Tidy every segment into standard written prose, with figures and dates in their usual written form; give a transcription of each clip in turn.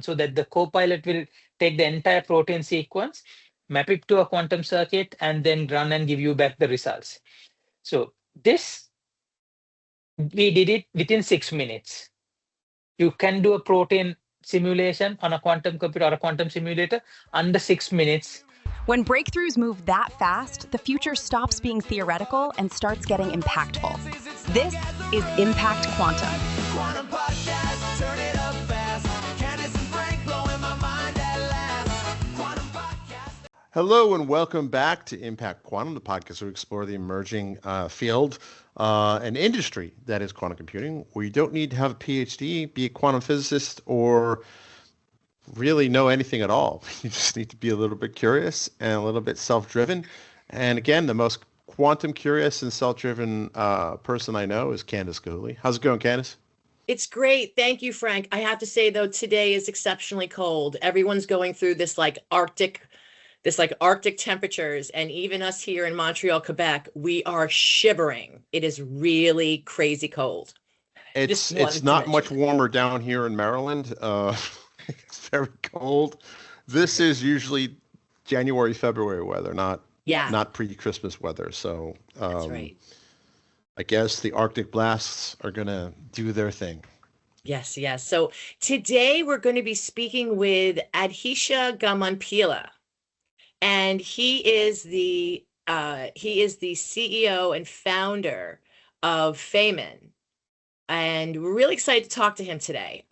so that the copilot will take the entire protein sequence, map it to a quantum circuit, and then run and give you back the results. So this, we did it within 6 minutes. You can do a protein simulation on a quantum computer or a quantum simulator under 6 minutes. When breakthroughs move that fast, the future stops being theoretical and starts getting impactful. This is Impact Quantum. Quantum podcast, turn it up fast. Candace and Frank blowing my mind at last. Quantum podcast. Hello and welcome back to Impact Quantum, the podcast where we explore the emerging field and industry that is quantum computing, where you don't need to have a PhD, be a quantum physicist, or really know anything at all. You just need to be a little bit curious and a little bit self-driven. And again, the most quantum curious and self-driven person I know is Candace Gillhoolley. How's it going, Candace? It's great. Thank you, Frank. I have to say, though, today is exceptionally cold. Everyone's going through this Arctic temperatures, and even us here in Montreal, Quebec, we are shivering. It is really crazy cold. It's not much warmer down here in Maryland. It's very cold. This is usually January, February weather, not pre-Christmas weather. So That's right. I guess the Arctic blasts are going to do their thing. Yes. So today we're going to be speaking with Adhisha Gammanpila, and he is the CEO and founder of Feynman. And we're really excited to talk to him today.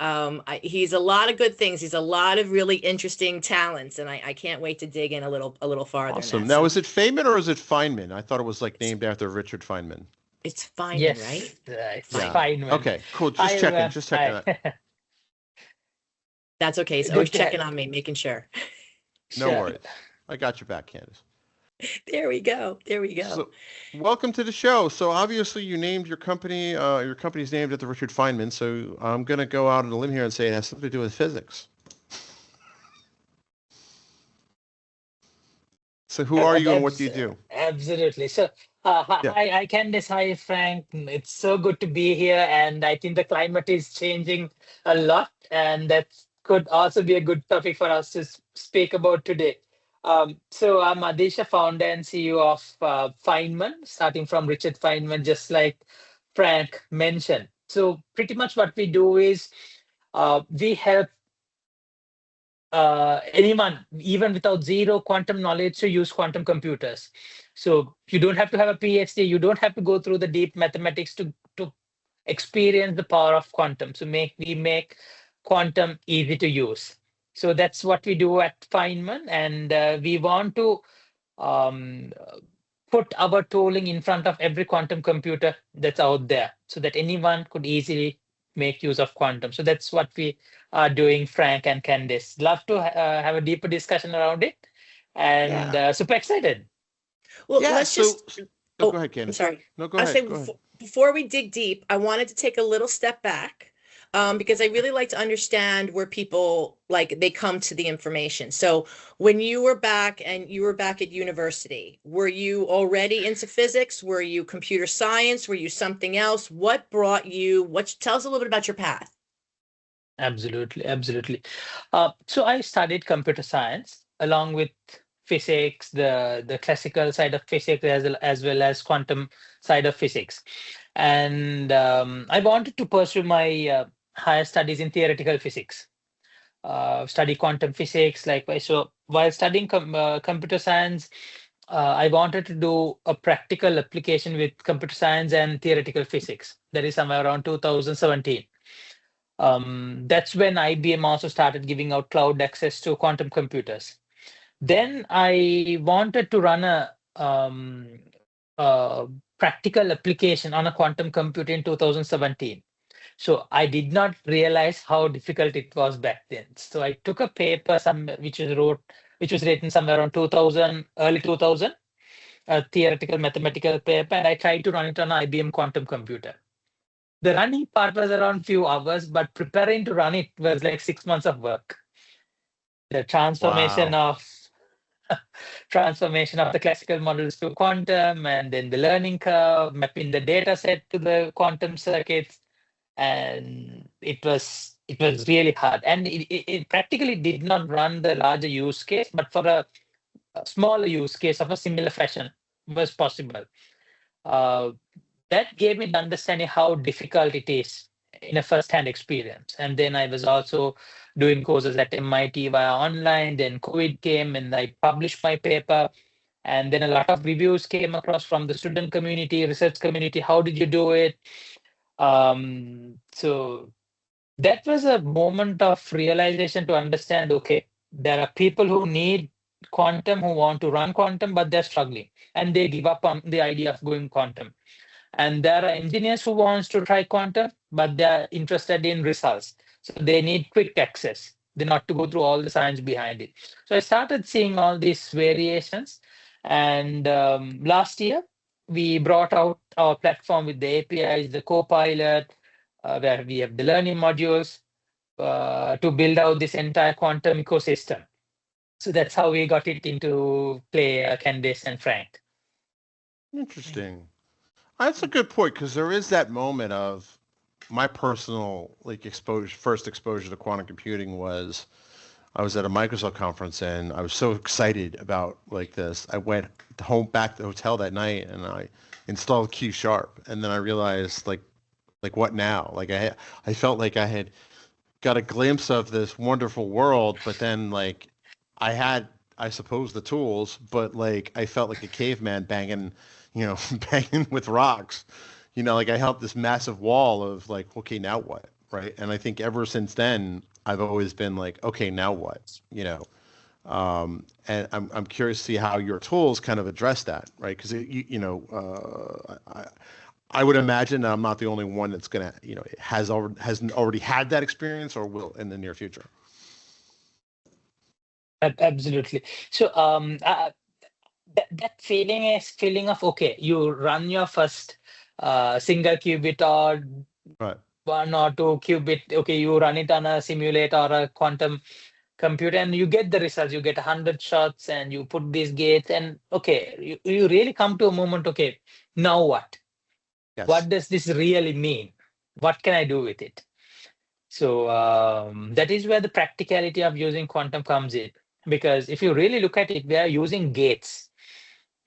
He's a lot of good things. He's a lot of really interesting talents, and I can't wait to dig in a little farther. Awesome. Now, is it Feynman or is it Feynman? I thought it was named after Richard Feynman. It's Feynman, Yes, right? it's Feynman. Okay, cool. Just checking that. That's okay. He's always checking on me, making sure. No worries. I got your back, Candace. There we go. So, welcome to the show. So obviously you named your company, your company's named after Richard Feynman. So I'm going to go out on a limb here and say it has something to do with physics. So who are you and what do you do? Absolutely. So hi, Candace. Hi, Frank. It's so good to be here. And I think the climate is changing a lot. And that could also be a good topic for us to speak about today. So I'm Adhisha, founder and CEO of Feynman, starting from Richard Feynman, just like Frank mentioned. So pretty much what we do is we help anyone, even without zero quantum knowledge, to use quantum computers. So you don't have to have a PhD. You don't have to go through the deep mathematics to experience the power of quantum. So we make quantum easy to use. So that's what we do at Feynman, and we want to put our tooling in front of every quantum computer that's out there so that anyone could easily make use of quantum. So that's what we are doing, Frank and Candace. Love to have a deeper discussion around it, and super excited. Well, let's just... go ahead, Candace. I'm sorry. No, go ahead. Before we dig deep, I wanted to take a little step back. Because I really like to understand where people they come to the information. So when you were back at university, were you already into physics? Were you computer science? Were you something else? What brought you? Tell us a little bit about your path. Absolutely. So I studied computer science along with physics, the classical side of physics as well as quantum side of physics, and I wanted to pursue my higher studies in theoretical physics, study quantum physics likewise. So while studying computer science, I wanted to do a practical application with computer science and theoretical physics. That is somewhere around 2017. That's when IBM also started giving out cloud access to quantum computers. Then I wanted to run a practical application on a quantum computer in 2017. So I did not realize how difficult it was back then. So I took a paper which was written somewhere around 2000, early 2000, a theoretical mathematical paper, and I tried to run it on an IBM quantum computer. The running part was around few hours, but preparing to run it was like 6 months of work. The transformation of the classical models to quantum, and then the learning curve, mapping the data set to the quantum circuits. And it was it was really hard, and it practically did not run the larger use case, but for a smaller use case of a similar fashion was possible. Uh, that gave me the understanding how difficult it is in a first-hand experience. And then I was also doing courses at MIT via online. Then COVID came, and I published my paper. And then a lot of reviews came across from the student community, research community. How did you do it? So that was a moment of realization to understand, okay, there are people who need quantum, who want to run quantum, but they're struggling and they give up on the idea of going quantum. And there are engineers who wants to try quantum, but they're interested in results. So they need quick access. They not to go through all the science behind it. So I started seeing all these variations. And last year, we brought out our platform with the APIs, the Copilot, where we have the learning modules to build out this entire quantum ecosystem. So that's how we got it into play, Candace and Frank. Interesting. That's a good point because there is that moment of my personal first exposure to quantum computing was I was at a Microsoft conference and I was so excited about this. I went home back to the hotel that night and I installed Q Sharp and then I realized what now? I felt like I had got a glimpse of this wonderful world, but then I had, I suppose, the tools, but I felt like a caveman banging, banging with rocks. I held this massive wall of okay, now what, right? And I think ever since then, I've always been okay, now what, and I'm curious to see how your tools kind of address that, right? Because I would imagine that I'm not the only one that's gonna, hasn't already had that experience or will in the near future. Absolutely. So that feeling of okay, you run your first single qubit or Right. 1 or 2 qubit. Okay, you run it on a simulator or a quantum computer, and you get the results. You get 100 shots, and you put these gates, and okay, you really come to a moment. Okay, now what? Yes. What does this really mean? What can I do with it? So that is where the practicality of using quantum comes in. Because if you really look at it, we are using gates.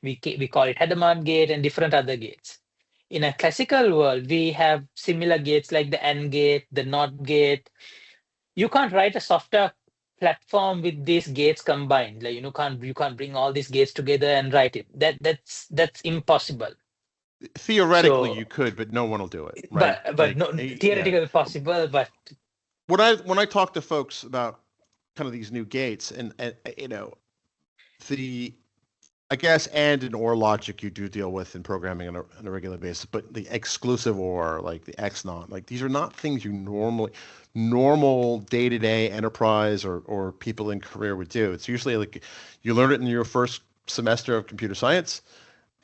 We call it Hadamard gate and different other gates. In a classical world, we have similar gates like the AND gate, the NOT gate. You can't write a software platform with these gates combined. You can't bring all these gates together and write it. That's impossible. Theoretically, So, you could, but no one will do it, right? but no, theoretically possible. But when I talk to folks about kind of these new gates and the I guess and and or logic you do deal with in programming on a regular basis, but the exclusive or the X not, these are not things you normal day-to-day enterprise or people in career would do. It's usually you learn it in your first semester of computer science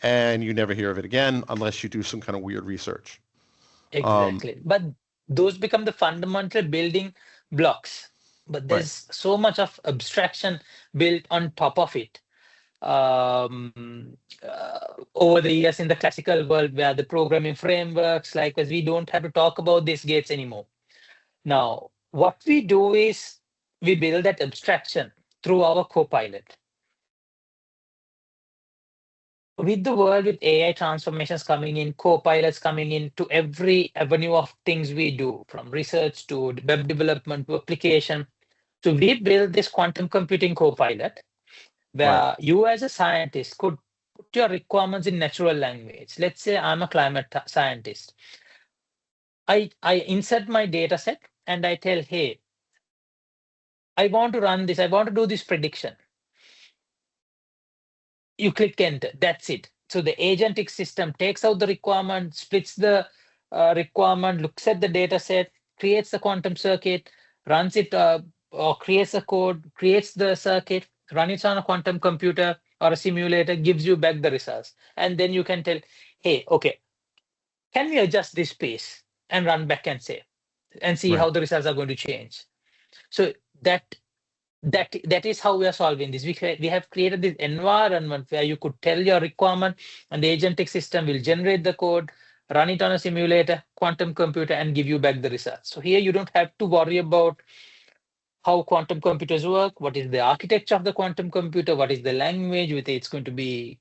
and you never hear of it again unless you do some kind of weird research. exactly. But those become the fundamental building blocks. But there's so much of abstraction built on top of it. Over the years in the classical world where the programming frameworks as we don't have to talk about these gates anymore. Now, what we do is we build that abstraction through our Copilot. With the world with AI transformations coming in, Copilots coming in to every avenue of things we do, from research to web development to application. So we build this quantum computing Copilot where you as a scientist could put your requirements in natural language. Let's say I'm a climate scientist. I insert my data set and I tell, hey, I want to run this. I want to do this prediction. You click enter. That's it. So the agentic system takes out the requirement, splits the requirement, looks at the data set, creates the quantum circuit, runs it or creates a code, creates the circuit, run it on a quantum computer or a simulator, gives you back the results. And then you can tell, hey, okay, can we adjust this piece and run back and see how the results are going to change? So that is how we are solving this. We have created this environment where you could tell your requirement and the agentic system will generate the code, run it on a simulator, quantum computer, and give you back the results. So here you don't have to worry about how quantum computers work, what is the architecture of the quantum computer, what is the language, whether it's going to be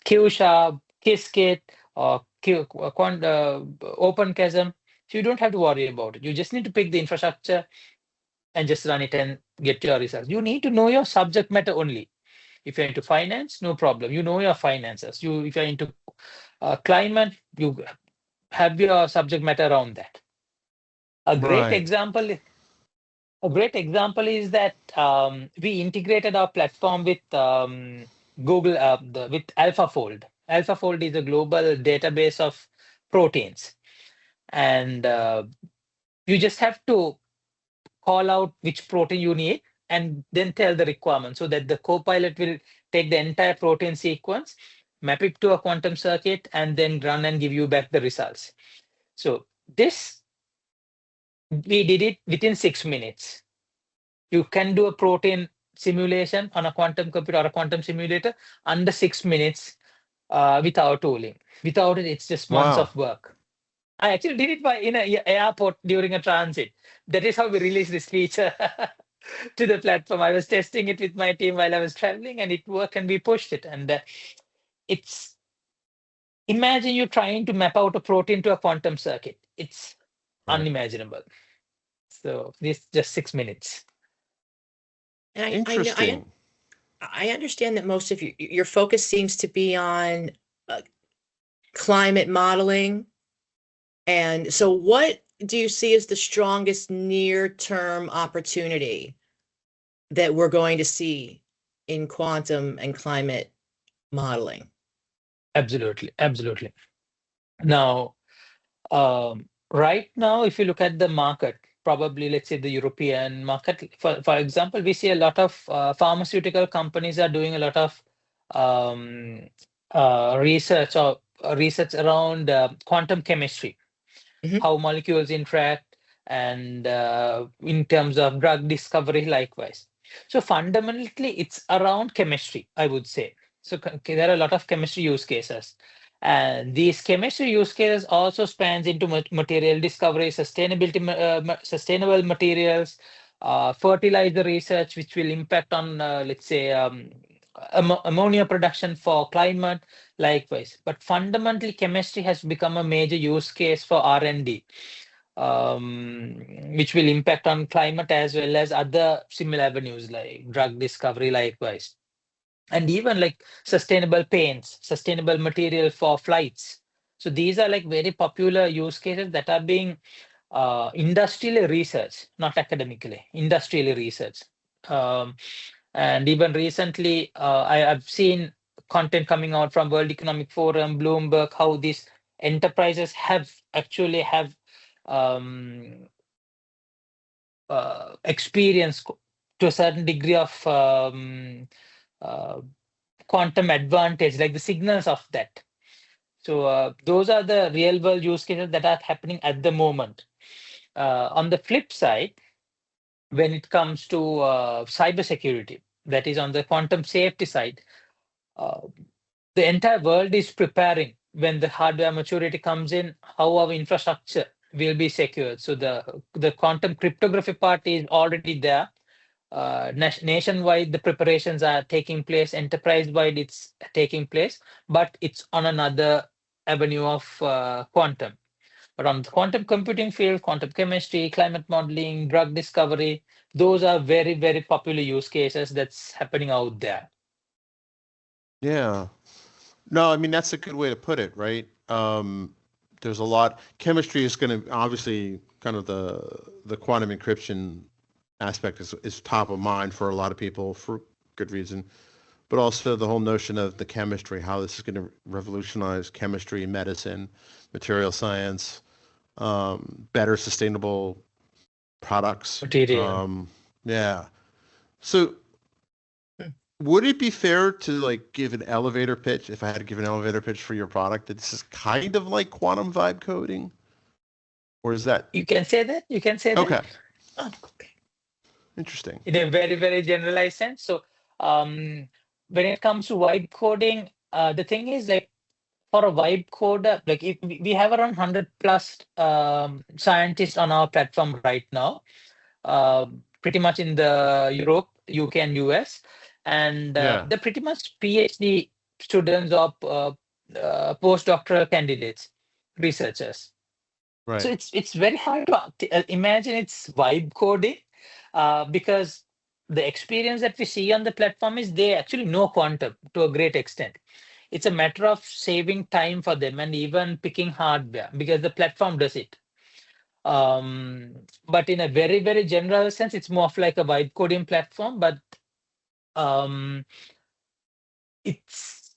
Q-sharp, Qiskit, or OpenChasm. So you don't have to worry about it. You just need to pick the infrastructure and just run it and get your results. You need to know your subject matter only. If you're into finance, no problem. You know your finances. If you're into climate, you have your subject matter around that. A great Right. example is that we integrated our platform with Google with AlphaFold. AlphaFold is a global database of proteins, and you just have to call out which protein you need and then tell the requirement so that the Copilot will take the entire protein sequence, map it to a quantum circuit, and then run and give you back the results. So this, we did it within 6 minutes. You can do a protein simulation on a quantum computer or a quantum simulator under 6 minutes without tooling. Without it, it's just months Wow. of work. I actually did it in an airport during a transit. That is how we released this feature to the platform. I was testing it with my team while I was traveling, and it worked, and we pushed it. And it's imagine you trying to map out a protein to a quantum circuit. It's Right. unimaginable. So this just 6 minutes. And Interesting. I understand that most of your focus seems to be on climate modeling. And so what do you see as the strongest near-term opportunity that we're going to see in quantum and climate modeling? Absolutely, absolutely. Now, right now, if you look at the market, probably let's say the European market, for example, we see a lot of pharmaceutical companies are doing a lot of research around quantum chemistry, Mhm. how molecules interact, and in terms of drug discovery, likewise. So fundamentally, it's around chemistry, I would say. So there are a lot of chemistry use cases. And these chemistry use cases also spans into material discovery, sustainability, sustainable materials, fertilizer research, which will impact on, let's say, ammonia production for climate, likewise. But fundamentally, chemistry has become a major use case for R&D, which will impact on climate as well as other similar avenues like drug discovery, likewise. And even like sustainable paints, sustainable material for flights. So these are like very popular use cases that are being industrially researched, not academically, industrially researched. And even recently, I've seen content coming out from World Economic Forum, Bloomberg, how these enterprises have actually have experience to a certain degree of uh, quantum advantage, like the signals of that. So those are the real world use cases that are happening at the moment. On the flip side, when it comes to cybersecurity, that is on the quantum safety side, uh, the entire world is preparing when the hardware maturity comes in, how our infrastructure will be secured. So the quantum cryptography part is already there. Nationwide, the preparations are taking place. Enterprise-wide, it's taking place, but it's on another avenue of quantum. But on the quantum computing field, quantum chemistry, climate modeling, drug discovery, those are very, very popular use cases that's happening out there. Yeah. No, I mean that's a good way to put it, right? There's a lot. Chemistry is going to obviously kind of the quantum encryption aspect is top of mind for a lot of people for good reason, but also the whole notion of the chemistry, how this is going to revolutionize chemistry, medicine, material science, better sustainable products. Material. Yeah. So would it be fair to like give an elevator pitch if I had to give an elevator pitch for your product that this is kind of like quantum vibe coding? Or is that You can say that. You can say okay? that. Oh, okay. Interesting. In a very, very generalized sense. So when it comes to vibe coding, the thing is like for a vibe coder, like if we have around 100 plus scientists on our platform right now, pretty much in the Europe, UK, and US, and Yeah. they're pretty much PhD students or postdoctoral candidates, researchers. So Right. it's very hard to imagine it's vibe coding, because the experience that we see on the platform is they actually know quantum to a great extent. It's a matter of saving time for them and even picking hardware because the platform does it. But in a very, very general sense, it's more of like a vibe coding platform, but um, it's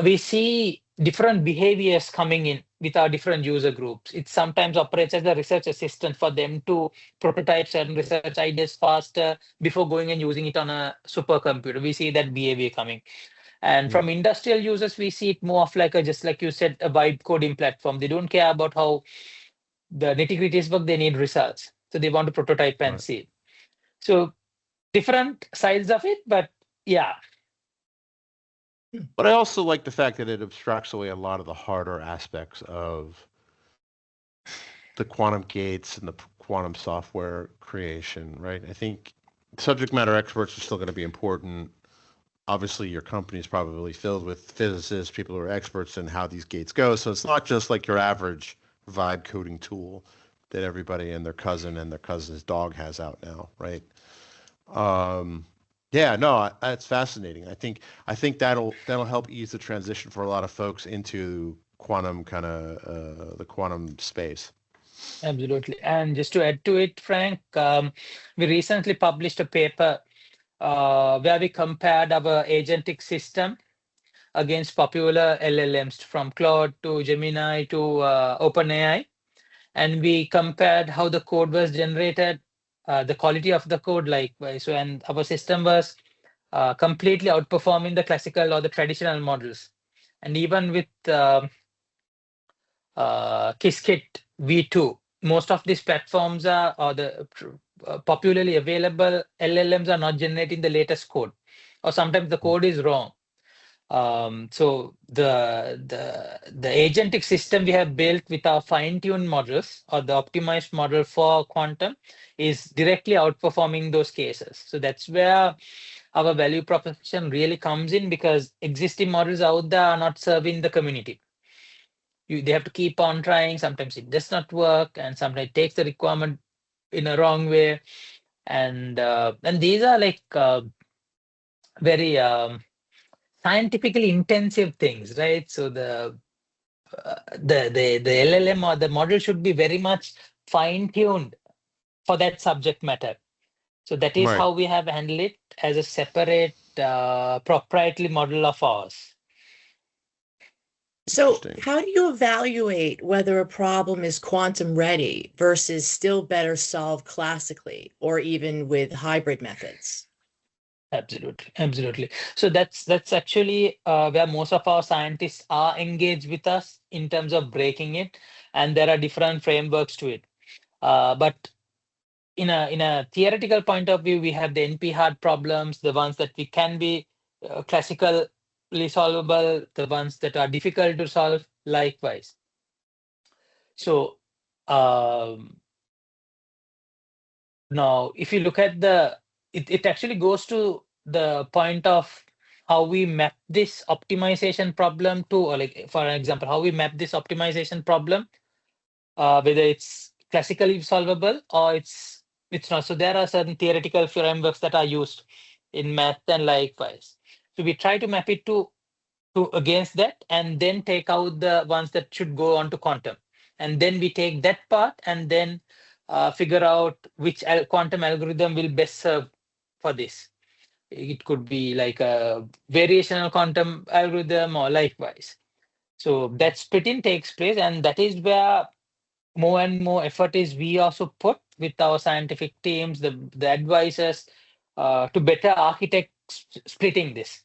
we see different behaviors coming in with our different user groups. It sometimes operates as a research assistant for them to prototype certain research ideas faster before going and using it on a supercomputer. We see that behavior coming. And Mm. from industrial users, we see it more of like a, just like you said, a vibe coding platform. They don't care about how the nitty-gritties work, they need results. So they want to prototype and Right. see. So different sides of it, but yeah. But I also like the fact that it abstracts away a lot of the harder aspects of the quantum gates and the quantum software creation, right? I think subject matter experts are still going to be important. Obviously, your company is probably filled with physicists, people who are experts in how these gates go. So it's not just like your average vibe coding tool that everybody and their cousin's dog has out now, right? Yeah, no, that's fascinating. I think that'll help ease the transition for a lot of folks into quantum kind of the quantum space. Absolutely. And just to add to it, Frank, we recently published a paper where we compared our agentic system against popular LLMs from Claude to Gemini to OpenAI. And we compared how the code was generated, the quality of the code likewise. So, and our system was completely outperforming the classical or the traditional models. And even with Qiskit V2. Most of these platforms are, or the popularly available LLMs are not generating the latest code, or sometimes the code is wrong. So the agentic system we have built with our fine-tuned models or the optimized model for quantum is directly outperforming those cases. So that's where our value proposition really comes in, because existing models out there are not serving the community. They have to keep on trying. Sometimes it does not work, and sometimes it takes the requirement in a wrong way. And these are like very scientifically intensive things, right? So the LLM or the model should be very much fine-tuned for that subject matter. So that is Right. how we have handled it as a separate proprietary model of ours. So, Interesting. how do you evaluate whether a problem is quantum ready versus still better solved classically or even with hybrid methods? Absolutely, absolutely. So that's actually where most of our scientists are engaged with us in terms of breaking it, and there are different frameworks to it. But in a theoretical point of view, we have the NP-hard problems, the ones that we can be classically solvable, the ones that are difficult to solve, likewise. So now, if you look at it actually goes to the point of how we map this optimization problem to, or like, for example, how we map this optimization problem, whether it's classically solvable or it's not. So there are certain theoretical frameworks that are used in math and likewise. So we try to map it to against that, and then take out the ones that should go on to quantum, and then we take that part and then figure out which quantum algorithm will best serve for this. It could be like a variational quantum algorithm or likewise. So that splitting takes place, and that is where more and more effort is we also put with our scientific teams, the advisors, to better architect splitting this.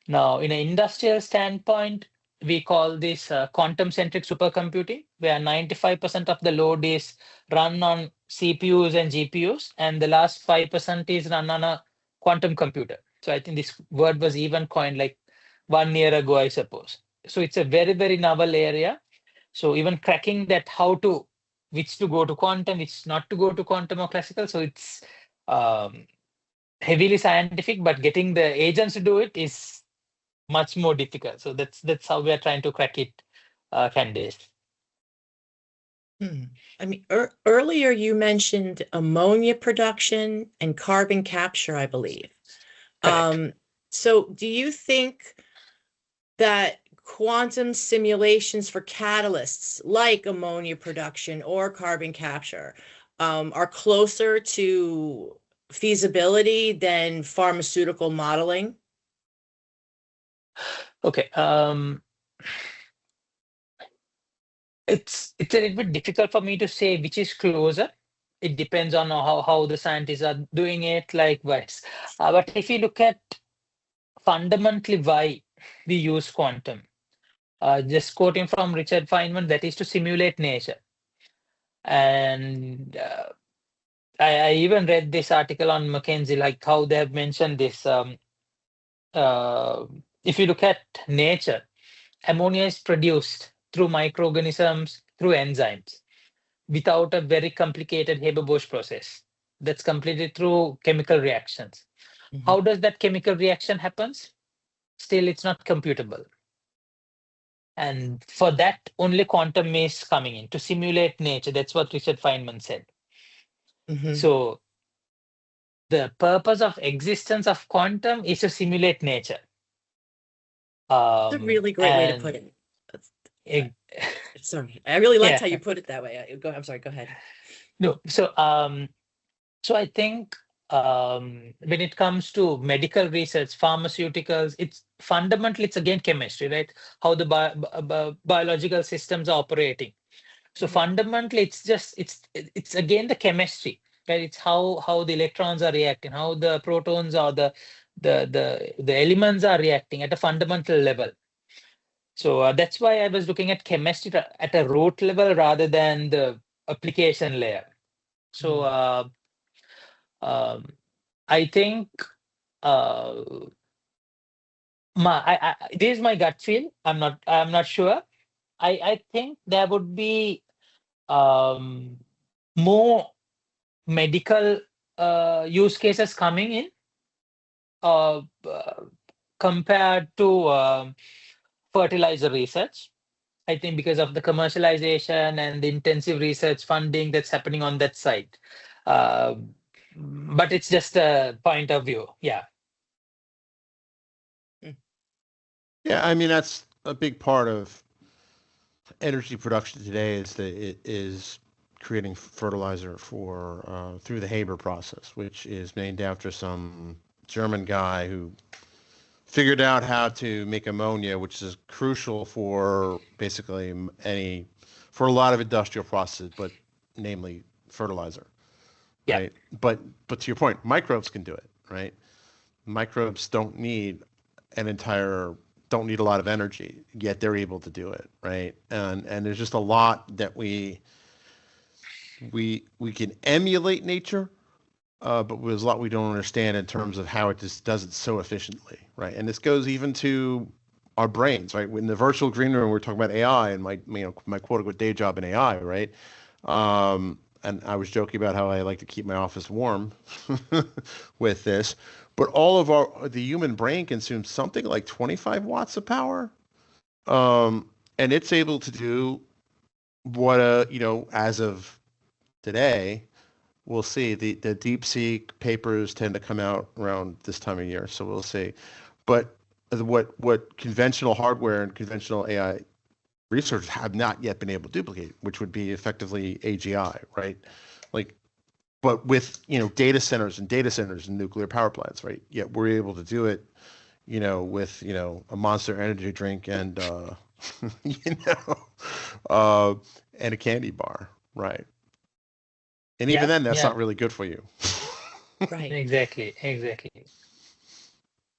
Now, in an industrial standpoint, we call this quantum-centric supercomputing, where 95% of the load is run on CPUs and GPUs, and the last 5% is run on a quantum computer. So I think this word was even coined like 1 year ago, I suppose. So it's a very, very novel area. So even cracking that, which to go to quantum, which not to go to quantum or classical. So it's heavily scientific, but getting the agents to do it is much more difficult. So that's how we are trying to crack it, Candace. I mean, earlier you mentioned ammonia production and carbon capture, I believe. Correct. So do you think that quantum simulations for catalysts like ammonia production or carbon capture are closer to feasibility than pharmaceutical modeling? Okay. It's a little bit difficult for me to say which is closer. It depends on how the scientists are doing it, likewise. But if you look at fundamentally why we use quantum, just quoting from Richard Feynman, that is to simulate nature. And I even read this article on McKinsey, like how they have mentioned this. If you look at nature, ammonia is produced through microorganisms, through enzymes, without a very complicated Haber-Bosch process. That's completed through chemical reactions. How does that chemical reaction happens? Still, it's not computable. And for that, only quantum is coming in to simulate nature. That's what Richard Feynman said. So the purpose of existence of quantum is to simulate nature. That's a really great way to put And it. it, Sorry, I really liked yeah, how you put it that way. I'm sorry, go ahead. no. So I think when it comes to medical research, pharmaceuticals, it's fundamentally it's again chemistry, right? How the biological systems are operating. So fundamentally, it's again the chemistry, right? It's how the electrons are reacting, how the protons or the elements are reacting at a fundamental level. So that's why I was looking at chemistry at a root level rather than the application layer. So I think uh, this is my gut feel. I'm not sure. I think there would be more medical use cases coming in uh, uh, compared to fertilizer research. I think because of the commercialization and the intensive research funding that's happening on that side. Uh, but it's just a point of view. Yeah. Yeah, I mean that's a big part of energy production today is that it is creating fertilizer for through the Haber process, which is named after some German guy who figured out how to make ammonia, which is crucial for basically for a lot of industrial processes, but namely fertilizer, Yeah. right? But to your point, microbes can do it, right? Microbes don't need a lot of energy, yet they're able to do it, right? And there's just a lot that we can emulate nature, but there's a lot we don't understand in terms of how it just does it so efficiently, right? And this goes even to our brains, right? In the virtual green room, we're talking about AI and my quote unquote day job in AI, right? And I was joking about how I like to keep my office warm with this, but all of the human brain consumes something like 25 watts of power, and it's able to do what as of today we'll see. The deep sea papers tend to come out around this time of year, so we'll see. But what conventional hardware and conventional AI researchers have not yet been able to duplicate, which would be effectively AGI, right? Like, but with data centers and nuclear power plants, right? Yet we're able to do it, with a Monster Energy drink and you know, and a candy bar, right? And even Yeah. then, that's Yeah. not really good for you. Right. Exactly. Exactly.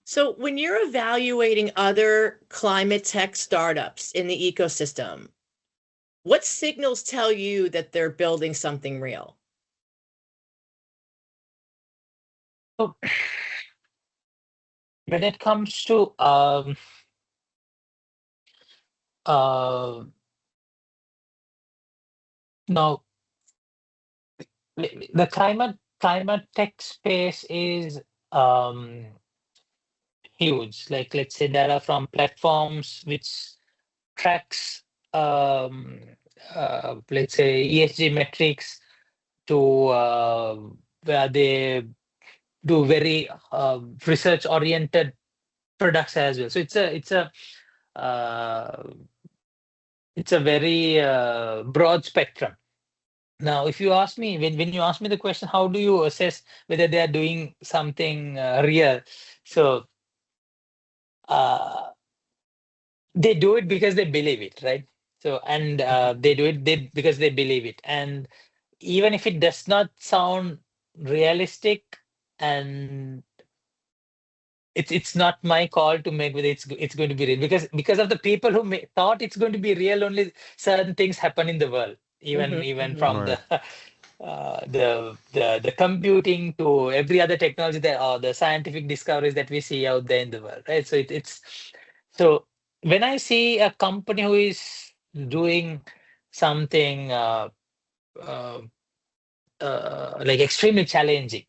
So when you're evaluating other climate tech startups in the ecosystem, what signals tell you that they're building something real? So when it comes to Uh, Now, the climate tech space is um, huge. Like, let's say there are from platforms which tracks let's say ESG metrics to where they do very research oriented products as well. So uh, it's a very broad spectrum. Now, if you ask me, when you ask me the question, how do you assess whether they are doing something real? So uh, they do it because they believe it, right? So, and they do it because they believe it. And even if it does not sound realistic, and it's not my call to make whether it's going to be real, because of the people who thought it's going to be real, only certain things happen in the world, even from Right. the computing to every other technology that, or the scientific discoveries that we see out there in the world, right? So it's so when I see a company who is doing something uh, like extremely challenging,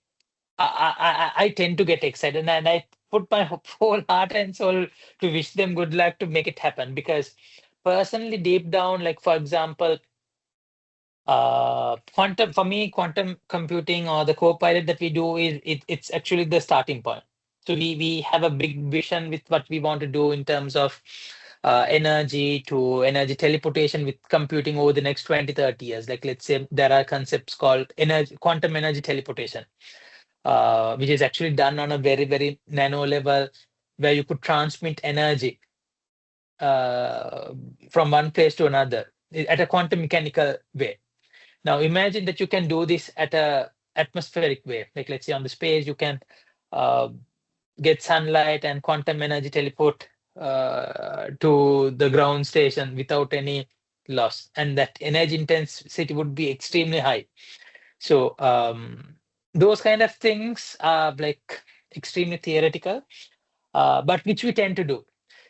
I tend to get excited, and I put my whole heart and soul to wish them good luck to make it happen. Because personally, deep down, like for example, quantum for me, quantum computing or the Copilot that we do it's actually the starting point. So we have a big vision with what we want to do in terms of energy to energy teleportation with computing over the next 20-30 years. Like let's say there are concepts called energy quantum energy teleportation, which is actually done on a very, very nano level, where you could transmit energy uh, from one place to another at a quantum mechanical way. Now, imagine that you can do this at a atmospheric way. Like let's say on the space, you can uh, get sunlight and quantum energy teleport to the ground station without any loss, and that energy intensity would be extremely high. So those kind of things are like extremely theoretical, but which we tend to do.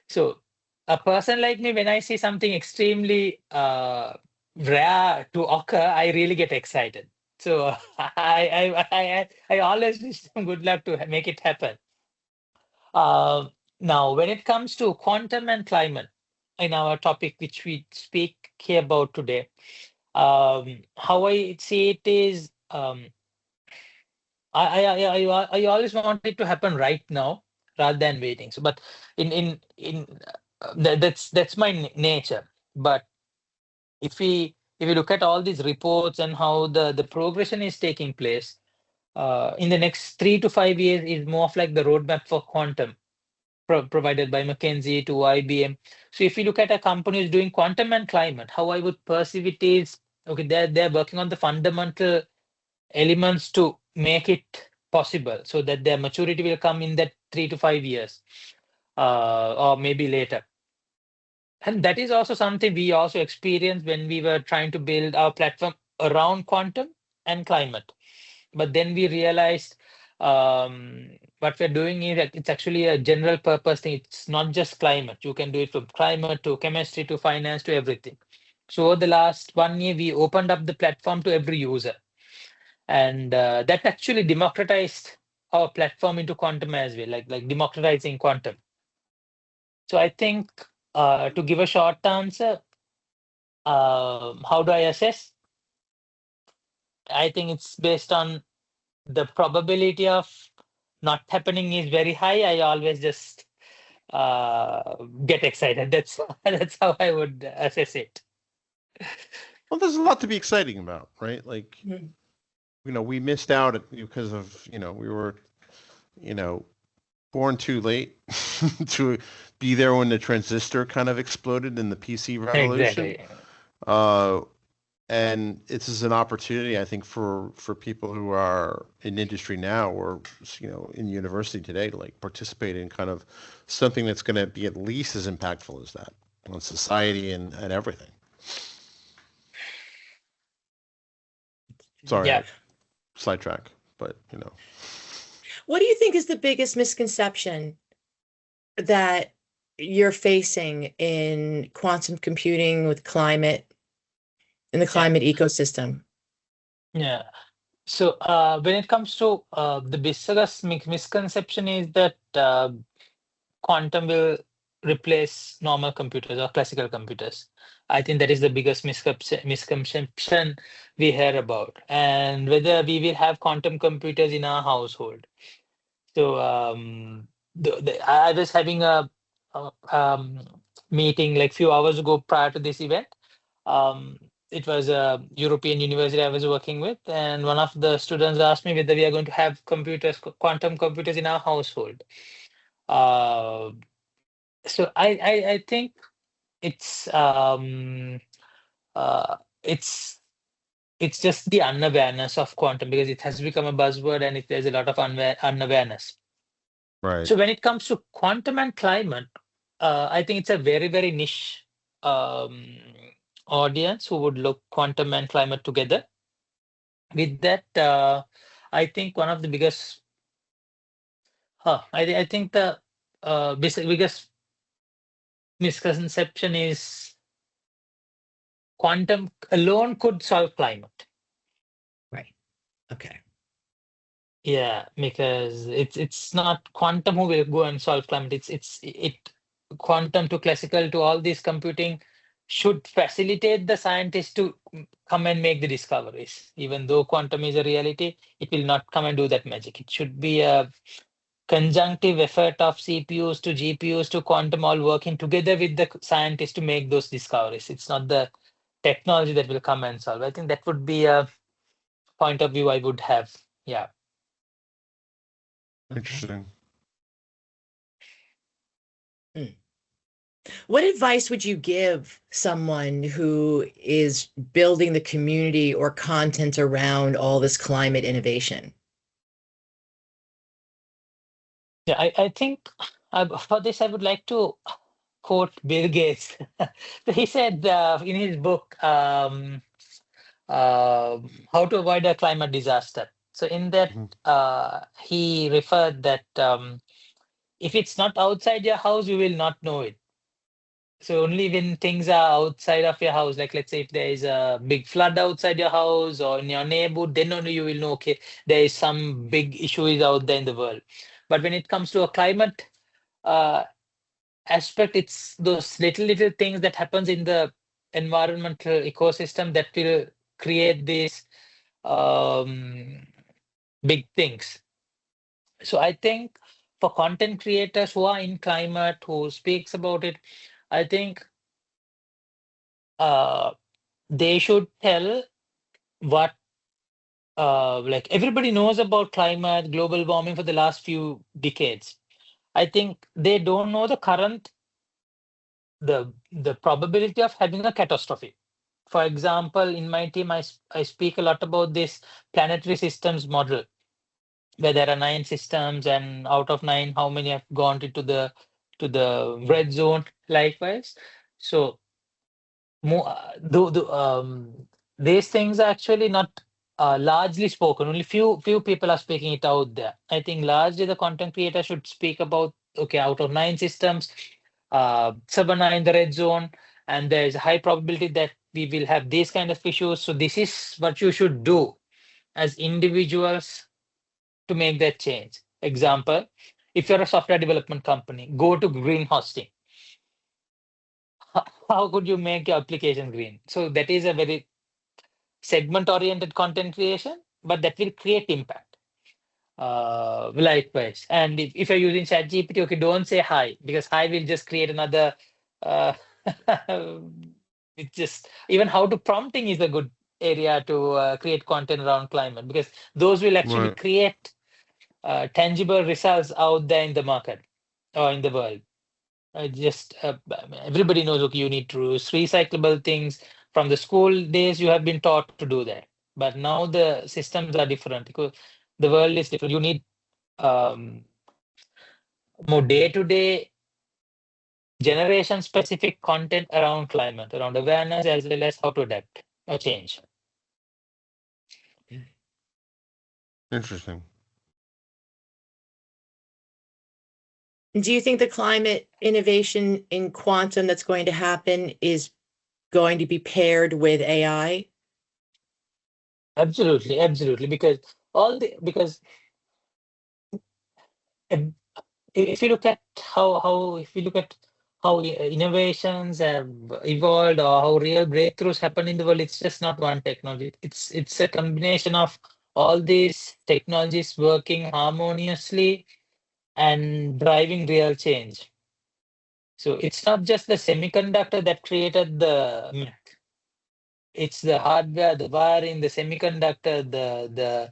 So a person like me, when I see something extremely rare to occur, I really get excited. So I always wish them good luck to make it happen. Uh, Now, when it comes to quantum and climate, in our topic which we speak here about today, how I see it is, I always want it to happen right now rather than waiting. So, but that's my nature. But if we look at all these reports and how the progression is taking place, in the next 3 to 5 years is more of like the roadmap for quantum provided by McKinsey to IBM. So if you look at a company who's doing quantum and climate, how I would perceive it is, okay, they're working on the fundamental elements to make it possible, so that their maturity will come in that 3 to 5 years, or maybe later. And that is also something we also experienced when we were trying to build our platform around quantum and climate. But then we realized what we're doing is that it's actually a general purpose thing. It's not just climate. You can do it from climate to chemistry to finance to everything. So over the last 1 year, we opened up the platform to every user. And that actually democratized our platform into quantum as well, like democratizing quantum. So I think to give a short answer, how do I assess? I think it's based on the probability of not happening is very high. I always just get excited. That's that's how I would assess it. Well, there's a lot to be exciting about, right? Like, Mhm. we missed out because of, we were, born too late to be there when the transistor kind of exploded in the PC revolution. Exactly. Uh, and this is an opportunity, I think, for people who are in industry now, or in university today, to like participate in kind of something that's going to be at least as impactful as that on society and everything. Sorry, Yeah. sidetrack, but What do you think is the biggest misconception that you're facing in quantum computing with climate, in the Yeah. climate ecosystem? Yeah. So when it comes to the biggest misconception is that quantum will replace normal computers or classical computers. I think that is the biggest misconception we hear about, and whether we will have quantum computers in our household. So I was having a meeting like few hours ago prior to this event. Um, it was a European university I was working with, and one of the students asked me whether we are going to have computers, quantum computers in our household. Uh, so I think it's um, uh, it's it's just the unawareness of quantum because it has become a buzzword and there's a lot of unawareness. Right. So when it comes to quantum and climate, I think it's a very, very niche um, audience who would look quantum and climate together. With that, I think one of the biggest, I think the biggest misconception is quantum alone could solve climate. Right. Okay. Yeah, because it's not quantum who will go and solve climate. It quantum to classical to all this computing should facilitate the scientists to come and make the discoveries. Even though quantum is a reality, it will not come and do that magic. It should be a conjunctive effort of CPUs to GPUs to quantum all working together with the scientists to make those discoveries. It's not the technology that will come and solve. I think that would be a point of view I would have. Yeah. Okay. Interesting. Hmm. What advice would you give someone who is building the community or content around all this climate innovation? Yeah, I think for this I would like to quote Bill Gates. So he said in his book, How to Avoid a Climate Disaster. So in that, Mhm. he referred that if it's not outside your house, you will not know it. So only when things are outside of your house, like let's say if there is a big flood outside your house or in your neighborhood, then only you will know, okay, there is some big issue is out there in the world. But when it comes to a climate uh, aspect, it's those little things that happens in the environmental ecosystem that will create these um, big things. So I think for content creators who are in climate, who speaks about it, I think uh, they should tell what like everybody knows about climate, global warming for the last few decades. I think they don't know the current the probability of having a catastrophe. For example, in my team, I speak a lot about this planetary systems model, where there are 9 systems, and out of 9, how many have gone to the red zone, likewise. So these things are actually not largely spoken. Only few people are speaking it out there. I think largely the content creator should speak about, okay, out of 9 systems, 7 are in the red zone, and there is a high probability that we will have these kind of issues. So this is what you should do as individuals to make that change. Example, if you're a software development company, go to green hosting. How could you make your application green? So that is a very segment-oriented content creation, but that will create impact. Likewise, and if you're using ChatGPT, okay, don't say hi because hi will just create another. Uh, it just even how to prompting is a good area to create content around climate because those will actually Right. create tangible results out there in the market or in the world. Just everybody knows, okay, you need to use recyclable things. From the school days, you have been taught to do that. But now the systems are different because the world is different. You need um, more day-to-day generation-specific content around climate, around awareness, as well as how to adapt or change. Interesting. Do you think the climate innovation in quantum that's going to happen is going to be paired with AI? Absolutely, absolutely. Because um, if you look at how if you look at how innovations have evolved or how real breakthroughs happen in the world, it's just not one technology. It's a combination of all these technologies working harmoniously and driving real change. So it's not just the semiconductor that created the Mac. It's the hardware, the wiring, the semiconductor,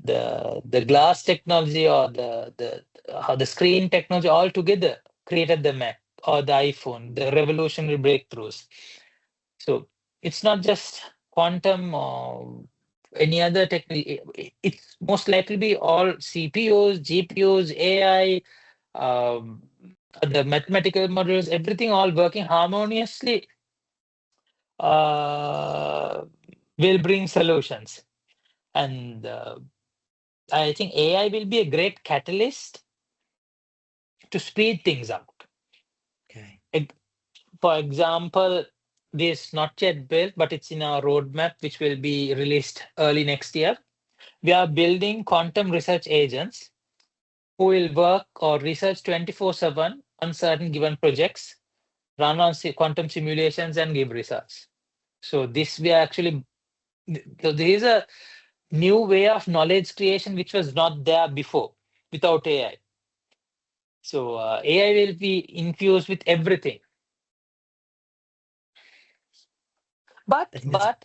the glass technology, or the screen technology all together created the Mac or the iPhone, the revolutionary breakthroughs. So it's not just quantum or any other technology. It's most likely be all CPUs, GPUs, AI, um, the mathematical models, everything all working harmoniously uh, will bring solutions. And I think AI will be a great catalyst to speed things out. Okay. For example, this not yet built, but it's in our roadmap, which will be released early next year. We are building quantum research agents who will work or research 24/7 on certain given projects, run on quantum simulations, and give results. So this we are actually so there is a new way of knowledge creation which was not there before without AI. So AI will be infused with everything. I But think that's but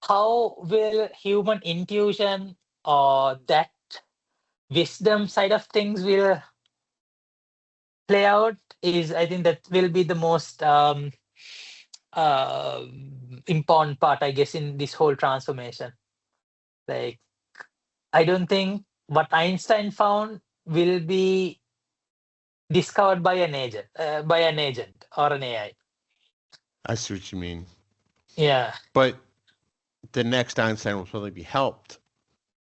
how will human intuition or that wisdom side of things will play out is I think that will be the most uh, important part, I guess, in this whole transformation. Like, I don't think what Einstein found will be discovered by an agent or an AI. I see what you mean. Yeah, But the next Einstein will probably be helped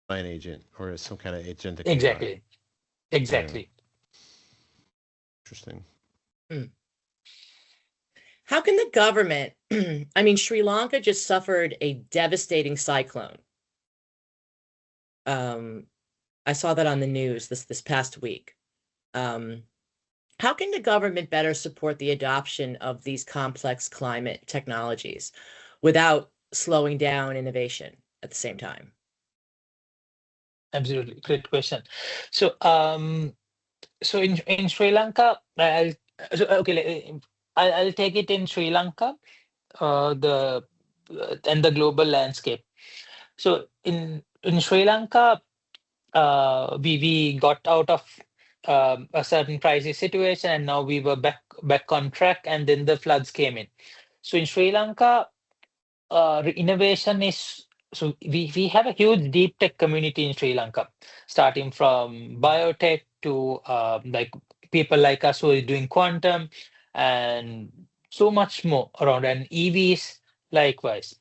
by an agent or some kind of agentic AI. exactly, Yeah, exactly. interesting. how can the government, I mean, Sri Lanka just suffered a devastating cyclone. I saw that on the news this past week. Um, how can the government better support the adoption of these complex climate technologies without slowing down innovation at the same time? Absolutely, great question. So, so in Sri Lanka, I'll take it in Sri Lanka, the and the global landscape. So in Sri Lanka, we got out of a certain crisis situation, and now we were back on track, and then the floods came in. So in Sri Lanka, innovation is so we have a huge deep tech community in Sri Lanka, starting from biotech to like people like us who are doing quantum and so much more around, and EVs likewise.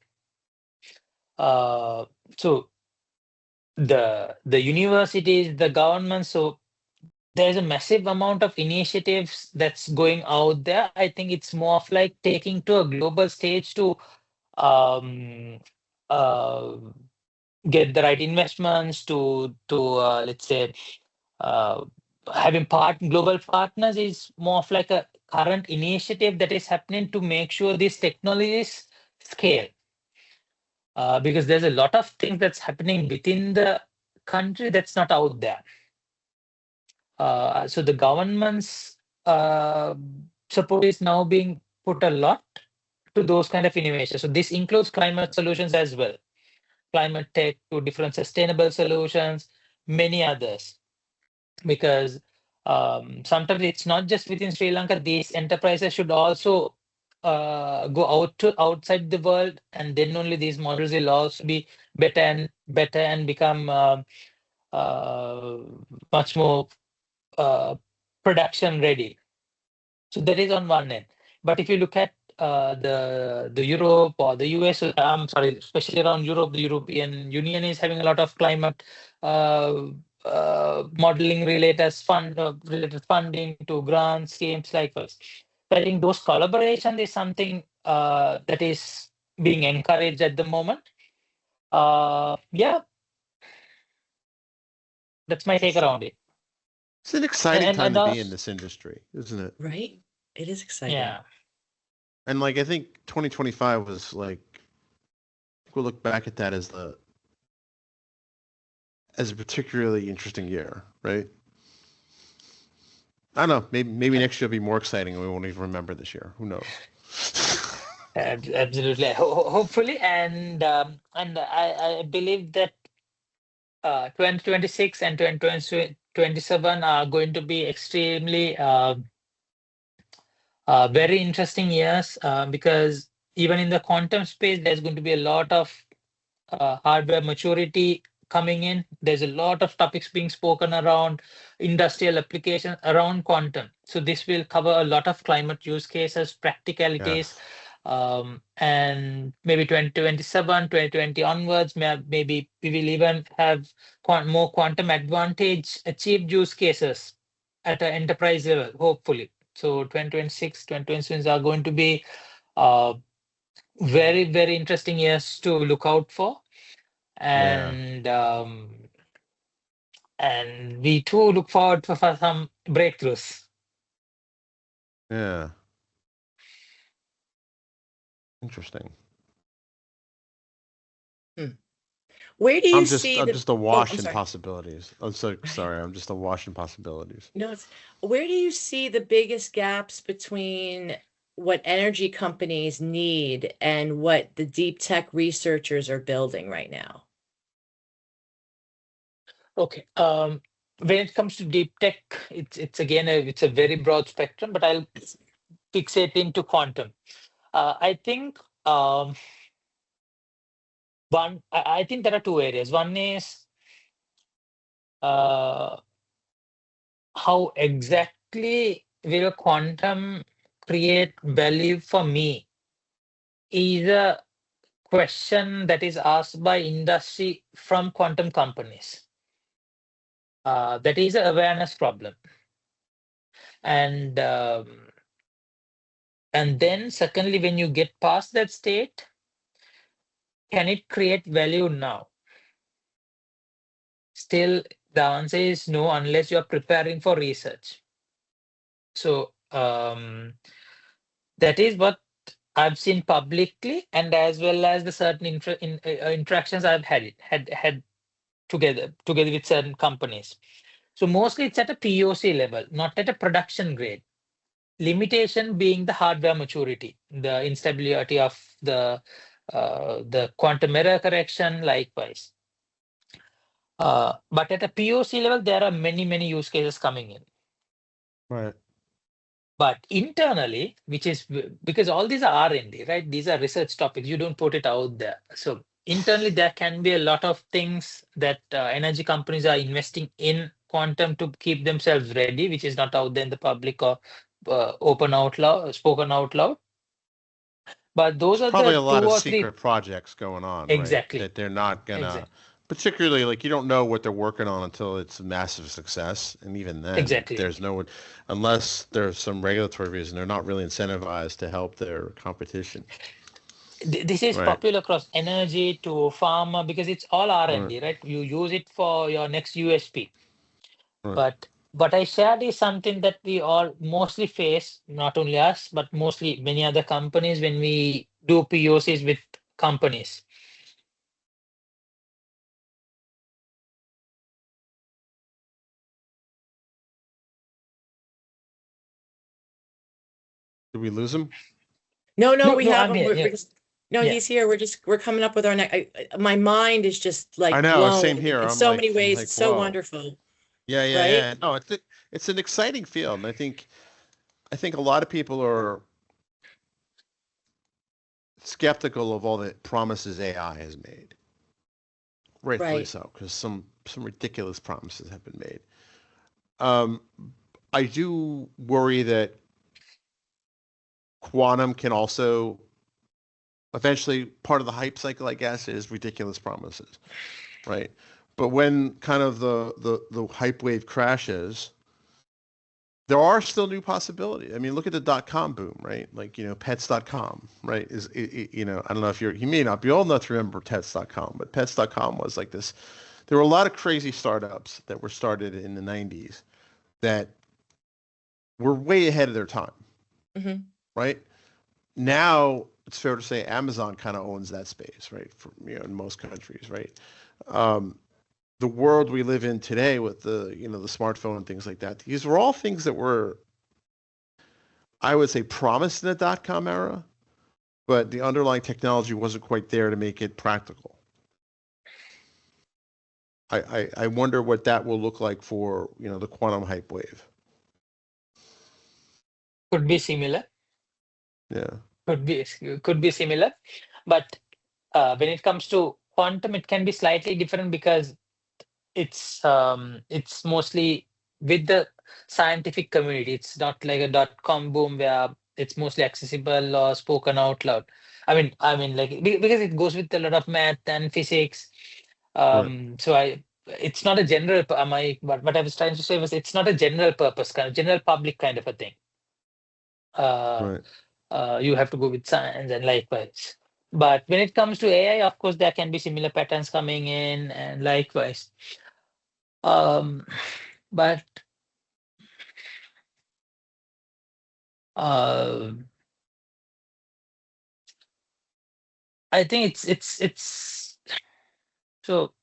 Uh, so the universities, the government, so there's a massive amount of initiatives that's going out there. I think it's more of like taking to a global stage to um, uh, get the right investments to let's say uh, having global partners is more of like a current initiative that is happening to make sure these technologies scale. Because there's a lot of things that's happening within the country that's not out there. So the government's uh, support is now being put a lot to those kind of innovations. So this includes climate solutions as well, climate tech to different sustainable solutions, many others. Because sometimes it's not just within Sri Lanka. These enterprises should also go outside the world, and then only these models will also be better and become uh, much more uh, production ready. So that is on one end. But if you look at the Europe or the US, I'm sorry, especially around Europe, the European Union is having a lot of climate uh, modeling related funding to grants schemes like this. So I think those collaboration is something that is being encouraged at the moment. Yeah, that's my take around it. It's an exciting time And to be in also, this industry, isn't it? Right? It is exciting. yeah, And like I think 2025 was like we'll look back at that as a particularly interesting year, right? I don't know. Maybe next year will be more exciting, and we won't even remember this year. Who knows? absolutely. Hopefully, and I believe that 2026 and 2027 are going to be extremely very interesting years because even in the quantum space, there's going to be a lot of hardware maturity coming in. There's a lot of topics being spoken around industrial application around quantum. So this will cover a lot of climate use cases, practicalities, Yes. and maybe 2027, 2020 onwards, maybe we will even have more quantum advantage achieved use cases at an enterprise level, hopefully. So 2026, 2027 are going to be uh, very, very interesting years to look out for. Yeah. And we too look forward for some breakthroughs. Yeah. Interesting. Hmm. Where do you see I'm the, just oh, awash I'm in sorry. possibilities. I'm so Right. sorry. I'm just awash in possibilities. No, it's, where do you see the biggest gaps between what energy companies need and what the deep tech researchers are building right now? Okay. When it comes to deep tech, it's again it's a very broad spectrum, but I'll fixate into quantum. I think I think there are two areas. One is uh, how exactly will quantum create value for me is a question that is asked by industry from quantum companies. That is an awareness problem. And and then secondly, when you get past that state, can it create value now? Still, the answer is no, unless you're preparing for research. So that is what I've seen publicly, and as well as the certain interactions I've had together with certain companies. So mostly it's at a POC level, not at a production grade. Limitation being the hardware maturity, the instability of the quantum error correction, likewise. But at a POC level, there are many use cases coming in. Right. But internally, which is because all these are R&D, right? These are research topics. You don't put it out there. So internally, there can be a lot of things that energy companies are investing in quantum to keep themselves ready, which is not out there in the public or open out loud, spoken out loud. But those There's are probably the a two lot of or three. secret projects going on, right? Exactly. That they're not gonna, Exactly. particularly like you don't know what they're working on until it's a massive success, and even then, Exactly. there's no, unless there's some regulatory reason, they're not really incentivized to help their competition, This is right? popular across energy to pharma because it's all Right. R&D, right? You use it for your next USP. Right. But what I shared is something that we all mostly face, not only us, but mostly many other companies when we do POCs with companies. Did we lose him? No, No, we no, have I'm him. here. We're Yeah, just, no, yeah. he's here. We're coming up with our next, my mind is just I like know. blown Same here. in so many I'm ways. like, It's so whoa. wonderful, right? Yeah. No, it's an exciting field, and I think a lot of people are skeptical of all the promises AI has made. Rightfully Right. so, because some ridiculous promises have been made. Um, I do worry that quantum can also eventually part of the hype cycle, I guess, is ridiculous promises, right? But when kind of the hype wave crashes, there are still new possibilities. I mean, look at the .com boom, right? Like, pets.com, right? I don't know if you may not be old enough to remember pets.com, but pets.com was like this. There were a lot of crazy startups that were started in the 90s that were way ahead of their time, Mm-hmm. right? Now it's fair to say Amazon kind of owns that space, right? In most countries, right? The world we live in today with the smartphone and things like that, these were all things that were, I would say, promised in the .com era, but the underlying technology wasn't quite there to make it practical. I wonder what that will look like for the quantum hype wave. Could be similar. Yeah. Could be similar, but when it comes to quantum, it can be slightly different because it's mostly with the scientific community. It's not like a .com boom where it's mostly accessible or spoken out loud. I mean, like because it goes with a lot of math and physics. Right. It's not a general. What I was trying to say was it's not a general purpose kind of general public kind of a thing. Uh, Right. you have to go with science and likewise. But when it comes to AI, of course, there can be similar patterns coming in and likewise. Um, but uh, I think it's so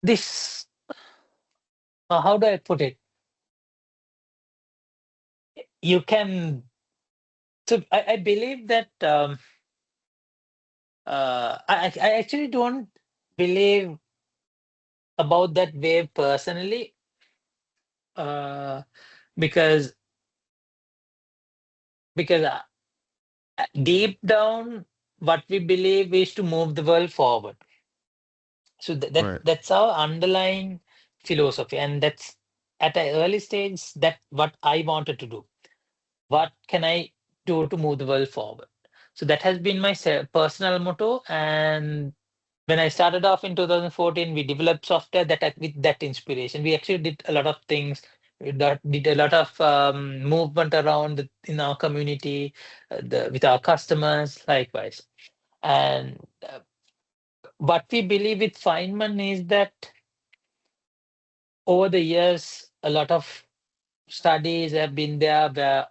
this how do I put it? You can I believe that I actually don't believe about that wave personally uh, because because deep down what we believe is to move the world forward. So Right. that's our underlying philosophy, and that's at an early stage that what I wanted to do. What can I do to move the world forward? So that has been my personal motto. And when I started off in 2014, we developed software with that inspiration. We actually did a lot of things. Did a lot of movement around in our community, with our customers, likewise. And what we believe with Feynman is that over the years, a lot of studies have been there where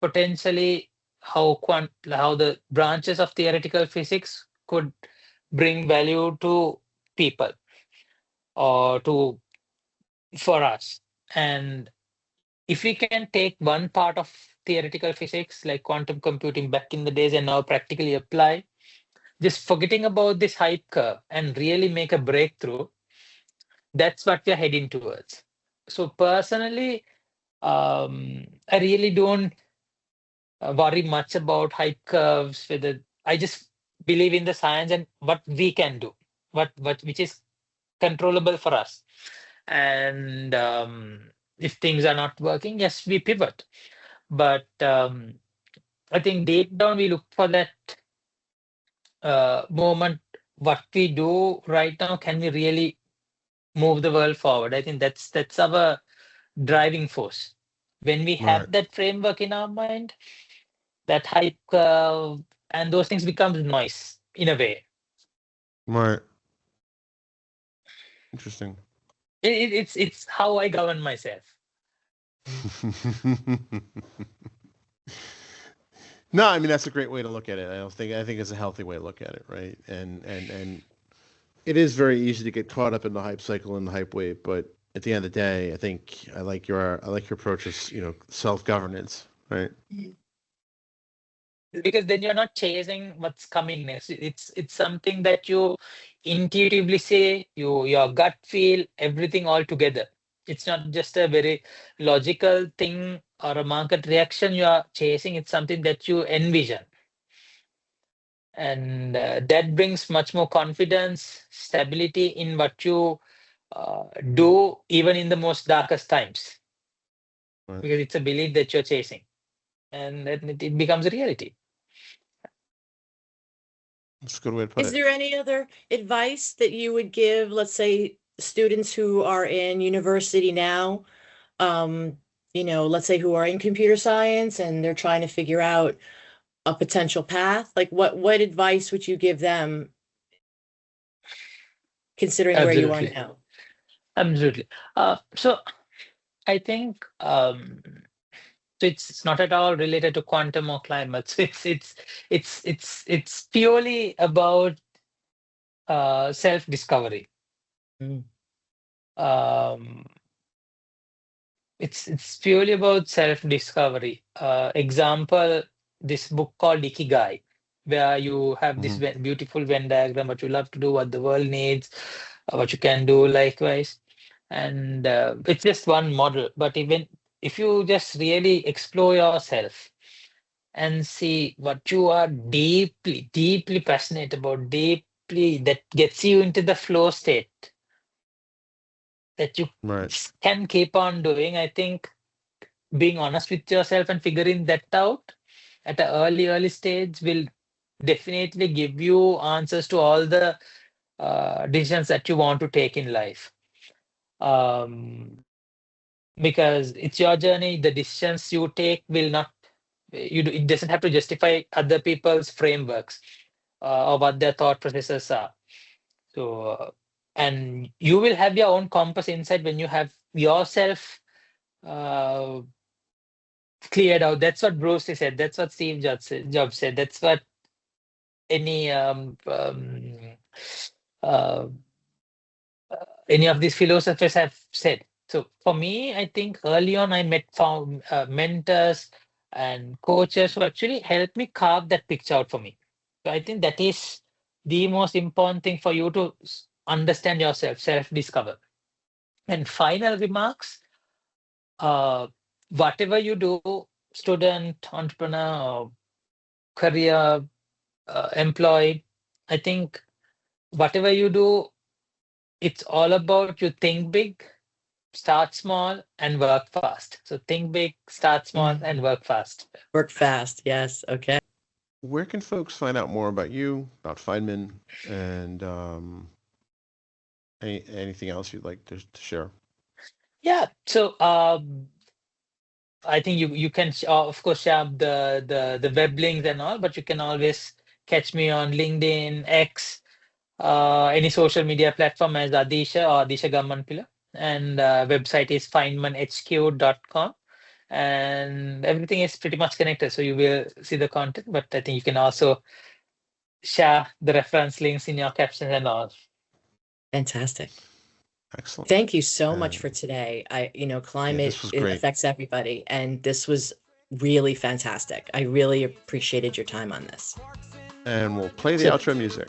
potentially how the branches of theoretical physics could bring value to people or to for us. And if we can take one part of theoretical physics like quantum computing back in the days and now practically apply, just forgetting about this hype curve and really make a breakthrough, that's what we're heading towards. So personally, I really don't worry much about hype curves. Whether I just believe in the science and what we can do, what which is controllable for us. And if things are not working, yes, we pivot. But I think deep down we look for that moment. What we do right now, can we really move the world forward? I think that's our driving force. When we Right. have that framework in our mind, that hype curve and those things becomes noise in a way. Right. Interesting. It's how I govern myself. No, I mean that's a great way to look at it. I think it's a healthy way to look at it, right? And it is very easy to get caught up in the hype cycle and the hype wave, but at the end of the day, I think I like your approach as, self-governance, right? Because then you're not chasing what's coming next. It's something that you intuitively say, your gut feel, everything all together. It's not just a very logical thing or a market reaction you are chasing. It's something that you envision, and that brings much more confidence, stability in what you do, even in the most darkest times, Right. because it's a belief that you're chasing, and then it becomes a reality. That's a good way to put Is it. there any other advice that you would give, let's say, students who are in university now, um, let's say who are in computer science and they're trying to figure out a potential path? Like what advice would you give them considering where you are Absolutely. now? Absolutely. So I think so it's not at all related to quantum or climate. So it's purely about self-discovery. Mm. Um, it's purely about self-discovery. Example, this book called Ikigai, where you have this Mhm. beautiful Venn diagram, what you love to do, what the world needs, what you can do likewise. And it's just one model. But even if you just really explore yourself and see what you are deeply, deeply passionate about, deeply that gets you into the flow state that you Right. can keep on doing, I think being honest with yourself and figuring that out at an early stage will definitely give you answers to all the decisions that you want to take in life. Um, because it's your journey, the decisions you take will not, it doesn't have to justify other people's frameworks or what their thought processes are. So, and you will have your own compass inside when you have yourself uh, cleared out. That's what Bruce Lee said. That's what Steve Jobs said. That's what any uh, any of these philosophers have said. So for me, I think early on I found mentors and coaches who actually helped me carve that picture out for me. So I think that is the most important thing for you to understand yourself, self-discover. And final remarks, uh, whatever you do, student, entrepreneur, or career, employee, I think whatever you do, it's all about you think big, start small, and work fast. So think big, start small, and work fast. Work fast. Yes. Okay. Where can folks find out more about you, about Feynman, and anything else you'd like to share? Yeah. So I think you can of course share the web links and all, but you can always catch me on LinkedIn, X, any social media platform as Adhisha Gammanpila, and website is feynmanhq.com, and everything is pretty much connected, so you will see the content. But I think you can also share the reference links in your captions and all. Fantastic. Excellent. Thank you so much And for today. yeah, Climate this was it great. affects everybody, and this was really fantastic. I really appreciated your time on this. And we'll play the So outro music.